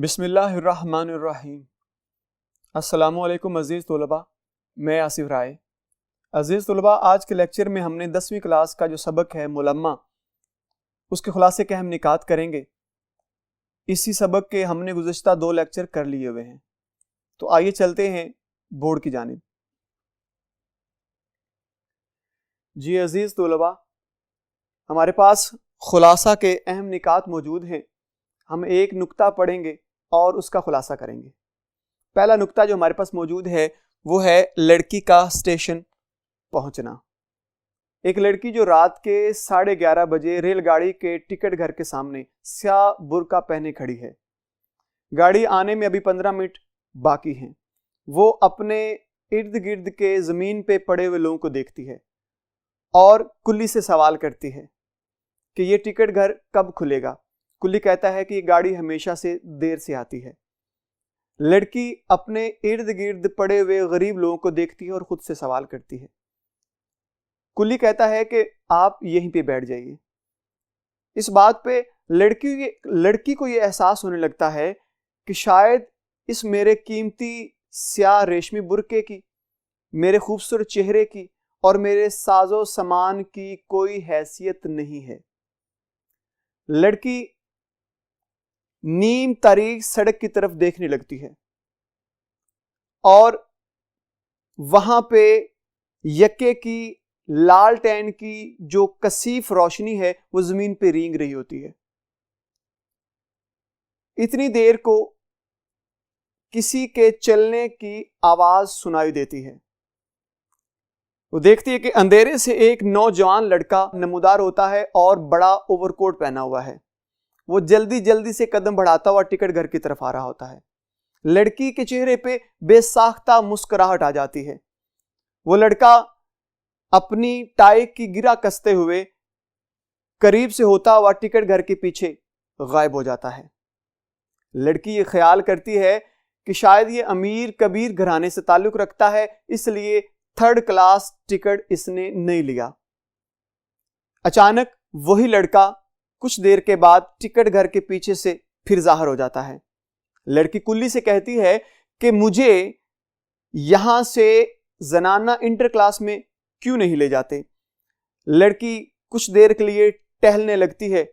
بسم اللہ الرحمن الرحیم۔ السلام علیکم عزیز طلباء، میں آصف رائے۔ عزیز طلباء، آج کے لیکچر میں ہم نے 10ویں کلاس کا جو سبق ہے ملمہ، اس کے خلاصے کے ہم نکات کریں گے۔ اسی سبق کے ہم نے گزشتہ 2 لیکچر کر لیے ہوئے ہیں، تو آئیے چلتے ہیں بورڈ کی جانب۔ جی عزیز طلباء، ہمارے پاس خلاصہ کے اہم نکات موجود ہیں۔ ہم ایک نقطہ پڑھیں گے اور اس کا خلاصہ کریں گے۔ پہلا نقطہ جو ہمارے پاس موجود ہے وہ ہے لڑکی کا اسٹیشن پہنچنا۔ ایک لڑکی جو رات کے 11:30 بجے ریل گاڑی کے ٹکٹ گھر کے سامنے سیاہ برقع پہنے کھڑی ہے۔ گاڑی آنے میں ابھی 15 منٹ باقی ہیں۔ وہ اپنے ارد گرد کے زمین پہ پڑے ہوئے لوگوں کو دیکھتی ہے اور کلی سے سوال کرتی ہے کہ یہ ٹکٹ گھر کب کھلے گا۔ کلی کہتا ہے کہ یہ گاڑی ہمیشہ سے دیر سے آتی ہے۔ لڑکی اپنے ارد گرد پڑے ہوئے غریب لوگوں کو دیکھتی ہے اور خود سے سوال کرتی ہے۔ کلی کہتا ہے کہ آپ یہیں پہ بیٹھ جائیے۔ اس بات پہ لڑکی کو یہ احساس ہونے لگتا ہے کہ شاید اس میرے قیمتی سیاہ ریشمی برقعے کی، میرے خوبصورت چہرے کی اور میرے ساز و سامان کی کوئی حیثیت نہیں ہے۔ لڑکی نیم تاریک سڑک کی طرف دیکھنے لگتی ہے اور وہاں پہ یکے کی لالٹین کی جو کثیف روشنی ہے وہ زمین پہ رینگ رہی ہوتی ہے۔ اتنی دیر کو کسی کے چلنے کی آواز سنائی دیتی ہے۔ وہ دیکھتی ہے کہ اندھیرے سے ایک نوجوان لڑکا نمودار ہوتا ہے اور بڑا اوور کوٹ پہنا ہوا ہے۔ وہ جلدی سے قدم بڑھاتا ہوا ٹکٹ گھر کی طرف آ رہا ہوتا ہے۔ لڑکی کے چہرے پہ بے ساختہ مسکراہٹ آ جاتی ہے۔ وہ لڑکا اپنی ٹائی کی گرہ کستے ہوئے قریب سے ہوتا ہوا ٹکٹ گھر کے پیچھے غائب ہو جاتا ہے۔ لڑکی یہ خیال کرتی ہے کہ شاید یہ امیر کبیر گھرانے سے تعلق رکھتا ہے، اس لیے 3rd کلاس ٹکٹ اس نے نہیں لیا۔ اچانک وہی لڑکا کچھ دیر کے بعد ٹکٹ گھر کے پیچھے سے پھر ظاہر ہو جاتا ہے۔ لڑکی کلی سے کہتی ہے کہ مجھے یہاں سے زنانہ انٹر کلاس میں کیوں نہیں لے جاتے۔ لڑکی کچھ دیر کے لیے ٹہلنے لگتی ہے۔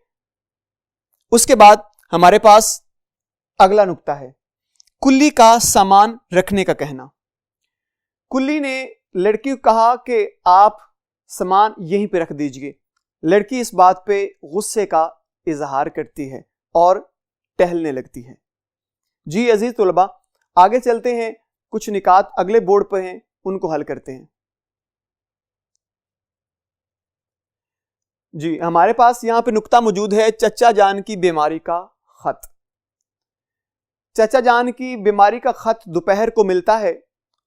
اس کے بعد ہمارے پاس اگلا نقطہ ہے کلی کا سامان رکھنے کا کہنا۔ کلی نے لڑکی کو کہا کہ آپ سامان یہیں پہ رکھ دیجئے۔ لڑکی اس بات پہ غصے کا اظہار کرتی ہے اور ٹہلنے لگتی ہے۔ جی عزیز طلباء، آگے چلتے ہیں، کچھ نکات اگلے بورڈ پہ ہیں، ان کو حل کرتے ہیں۔ جی ہمارے پاس یہاں پہ نقطہ موجود ہے چچا جان کی بیماری کا خط۔ چچا جان کی بیماری کا خط دوپہر کو ملتا ہے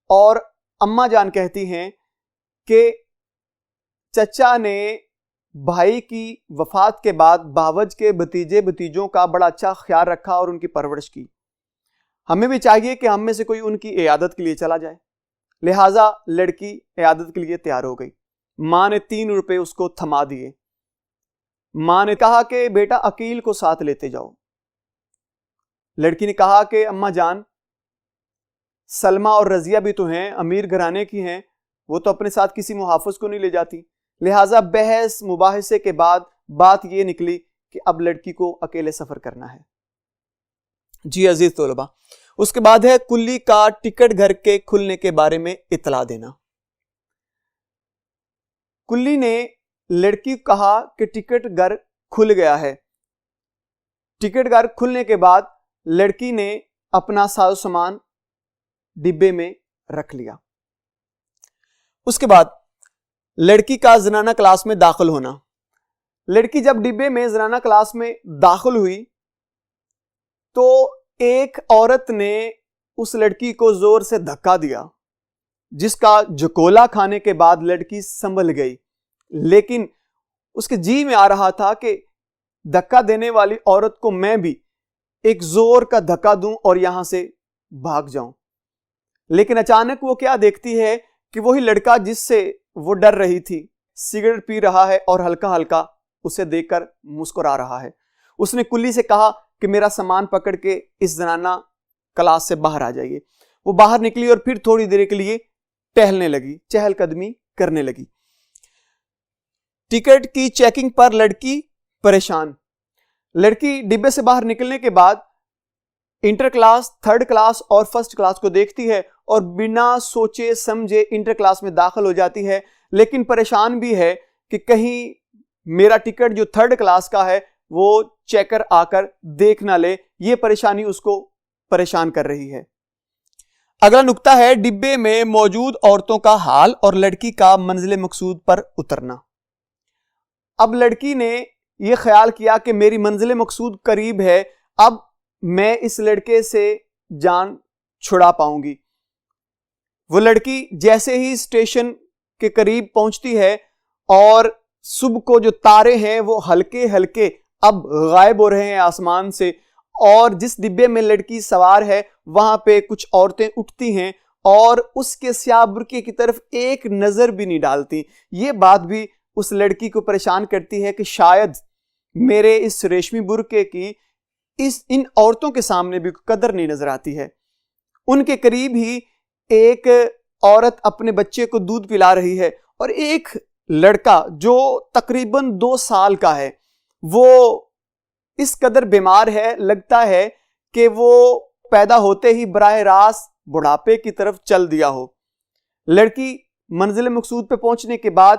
اور اماں جان کہتی ہیں کہ چچا نے بھائی کی وفات کے بعد باوج کے بھتیجے بھتیجوں کا بڑا اچھا خیال رکھا اور ان کی پرورش کی۔ ہمیں بھی چاہیے کہ ہم میں سے کوئی ان کی عیادت کے لیے چلا جائے۔ لہٰذا لڑکی عیادت کے لیے تیار ہو گئی۔ ماں نے 3 روپے اس کو تھما دیے۔ ماں نے کہا کہ بیٹا عقیل کو ساتھ لیتے جاؤ۔ لڑکی نے کہا کہ اماں جان، سلمہ اور رضیہ بھی تو ہیں، امیر گھرانے کی ہیں، وہ تو اپنے ساتھ کسی محافظ کو نہیں لے جاتی۔ لہٰذا بحث مباحثے کے بعد بات یہ نکلی کہ اب لڑکی کو اکیلے سفر کرنا ہے۔ جی عزیز طلباء، اس کے بعد ہے کلی کا ٹکٹ گھر کے کھلنے کے بارے میں اطلاع دینا۔ کلی نے لڑکی کو کہا کہ ٹکٹ گھر کھل گیا ہے۔ ٹکٹ گھر کھلنے کے بعد لڑکی نے اپنا ساز و سامان ڈبے میں رکھ لیا۔ اس کے بعد لڑکی کا زنانہ کلاس میں داخل ہونا۔ لڑکی جب ڈبے میں زنانہ کلاس میں داخل ہوئی تو ایک عورت نے اس لڑکی کو زور سے دھکا دیا، جس کا جکولا کھانے کے بعد لڑکی سنبھل گئی، لیکن اس کے جی میں آ رہا تھا کہ دھکا دینے والی عورت کو میں بھی ایک زور کا دھکا دوں اور یہاں سے بھاگ جاؤں۔ لیکن اچانک وہ کیا دیکھتی ہے کہ وہی لڑکا جس سے وہ ڈر رہی تھی سگریٹ پی رہا ہے اور ہلکا ہلکا اسے دیکھ کر مسکرا رہا ہے۔ اس نے کلی سے کہا کہ میرا سامان پکڑ کے اس زنانہ کلاس سے باہر آ جائیے۔ وہ باہر نکلی اور پھر تھوڑی دیر کے لیے ٹہلنے لگی، چہل قدمی کرنے لگی۔ ٹکٹ کی چیکنگ پر لڑکی پریشان۔ لڑکی ڈبے سے باہر نکلنے کے بعد انٹر کلاس، تھرڈ کلاس اور فرسٹ کلاس کو دیکھتی ہے اور بنا سوچے سمجھے انٹر کلاس میں داخل ہو جاتی ہے، لیکن پریشان بھی ہے کہ کہیں میرا ٹکٹ جو تھرڈ کلاس کا ہے وہ چیکر آ کر دیکھ نہ لے۔ یہ پریشانی اس کو پریشان کر رہی ہے۔ اگلا نقطہ ہے ڈبے میں موجود عورتوں کا حال اور لڑکی کا منزل مقصود پر اترنا۔ اب لڑکی نے یہ خیال کیا کہ میری منزل مقصود قریب ہے، اب میں اس لڑکے سے جان چھڑا پاؤں گی۔ وہ لڑکی جیسے ہی اسٹیشن کے قریب پہنچتی ہے اور صبح کو جو تارے ہیں وہ ہلکے ہلکے اب غائب ہو رہے ہیں آسمان سے، اور جس ڈبے میں لڑکی سوار ہے وہاں پہ کچھ عورتیں اٹھتی ہیں اور اس کے سیاہ برقعے کی طرف ایک نظر بھی نہیں ڈالتی۔ یہ بات بھی اس لڑکی کو پریشان کرتی ہے کہ شاید میرے اس ریشمی برقعے کی ان عورتوں کے سامنے بھی قدر نہیں نظر آتی ہے۔ ان کے قریب ہی ایک عورت اپنے بچے کو دودھ پلا رہی ہے اور ایک لڑکا جو تقریباً 2 سال کا ہے وہ اس قدر بیمار ہے، لگتا ہے کہ وہ پیدا ہوتے ہی براہ راست بڑھاپے کی طرف چل دیا ہو۔ لڑکی منزل مقصود پہ پہنچنے کے بعد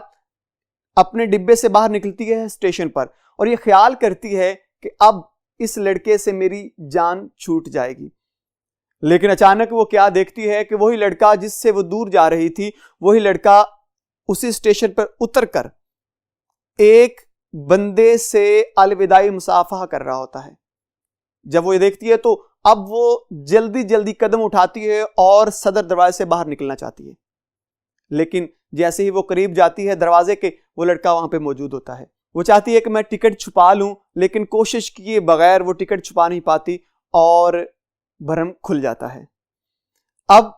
اپنے ڈبے سے باہر نکلتی ہے اسٹیشن پر اور یہ خیال کرتی ہے کہ اب اس لڑکے سے میری جان چھوٹ جائے گی، لیکن اچانک وہ کیا دیکھتی ہے کہ وہی لڑکا جس سے وہ دور جا رہی تھی، وہی لڑکا اسی اسٹیشن پر اتر کر ایک بندے سے الوداعی مصافحہ کر رہا ہوتا ہے۔ جب وہ یہ دیکھتی ہے تو اب وہ جلدی جلدی قدم اٹھاتی ہے اور صدر دروازے سے باہر نکلنا چاہتی ہے، لیکن جیسے ہی وہ قریب جاتی ہے دروازے کے، وہ لڑکا وہاں پہ موجود ہوتا ہے۔ وہ چاہتی ہے کہ میں ٹکٹ چھپا لوں، لیکن کوشش کیے بغیر وہ ٹکٹ چھپا نہیں پاتی اور بھرم کھل جاتا ہے۔ اب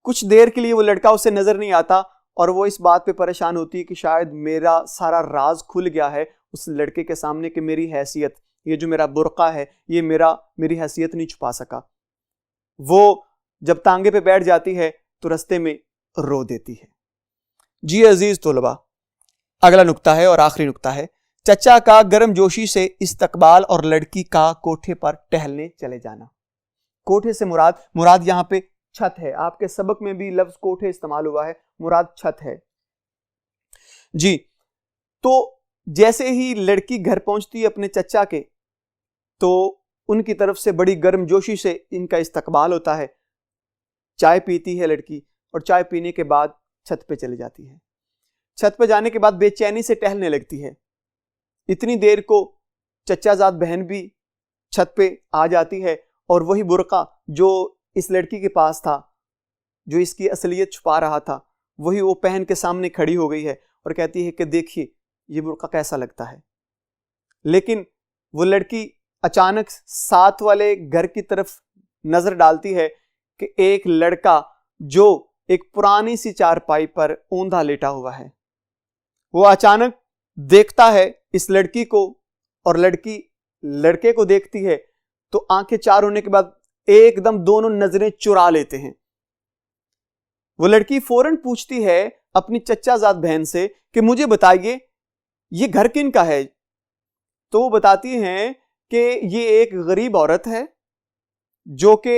کچھ دیر کے لیے وہ لڑکا اسے نظر نہیں آتا اور وہ اس بات پہ پریشان ہوتی ہے کہ شاید میرا سارا راز کھل گیا ہے اس لڑکے کے سامنے کہ میری حیثیت، یہ جو میرا برقع ہے یہ میری حیثیت نہیں چھپا سکا۔ وہ جب تانگے پہ بیٹھ جاتی ہے تو رستے میں رو دیتی ہے۔ جی عزیز طلباء، اگلا نقطہ ہے اور آخری نقطہ ہے چچا کا گرم جوشی سے استقبال اور لڑکی کا کوٹھے پر ٹہلنے چلے جانا۔ کوٹھے سے مراد یہاں پہ چھت ہے۔ آپ کے سبق میں بھی لفظ کوٹھے استعمال ہوا ہے، مراد چھت ہے۔ جی، تو جیسے ہی لڑکی گھر پہنچتی ہے اپنے چچا کے تو ان کی طرف سے بڑی گرم جوشی سے ان کا استقبال ہوتا ہے۔ چائے پیتی ہے لڑکی اور چائے پینے کے بعد چھت پہ چلی جاتی ہے۔ چھت پہ جانے کے بعد بے چینی سے ٹہلنے لگتی ہے۔ اتنی دیر کو چچا زاد بہن بھی چھت پہ آ جاتی ہے اور وہی برقع جو اس لڑکی کے پاس تھا، جو اس کی اصلیت چھپا رہا تھا، وہی وہ پہن کے سامنے کھڑی ہو گئی ہے اور کہتی ہے کہ دیکھیے یہ برقع کیسا لگتا ہے۔ لیکن وہ لڑکی اچانک ساتھ والے گھر کی طرف نظر ڈالتی ہے کہ ایک لڑکا جو ایک پرانی سی چارپائی پر اوندھا لیٹا ہوا ہے۔ وہ اچانک دیکھتا ہے اس لڑکی کو اور لڑکی لڑکے کو دیکھتی ہے تو آنکھیں چار ہونے کے بعد ایک دم دونوں نظریں چرا لیتے ہیں۔ وہ لڑکی فوراً پوچھتی ہے اپنی چچا زاد بہن سے کہ مجھے بتائیے یہ گھر کن کا ہے؟ تو وہ بتاتی ہیں کہ یہ ایک غریب عورت ہے جو کہ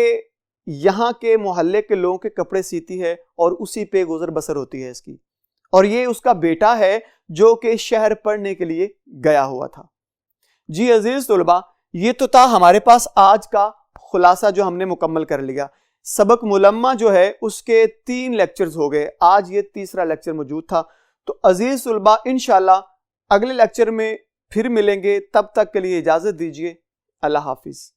یہاں کے محلے کے لوگوں کے کپڑے سیتی ہے اور اسی پہ گزر بسر ہوتی ہے اس کی، اور یہ اس کا بیٹا ہے جو کہ شہر پڑھنے کے لیے گیا ہوا تھا۔ جی عزیز طلباء، یہ تو تھا ہمارے پاس آج کا خلاصہ جو ہم نے مکمل کر لیا۔ سبق ملمہ جو ہے اس کے 3 لیکچرز ہو گئے، آج یہ تیسرا لیکچر موجود تھا۔ تو عزیز طلباء انشاءاللہ اگلے لیکچر میں پھر ملیں گے، تب تک کے لیے اجازت دیجیے، اللہ حافظ۔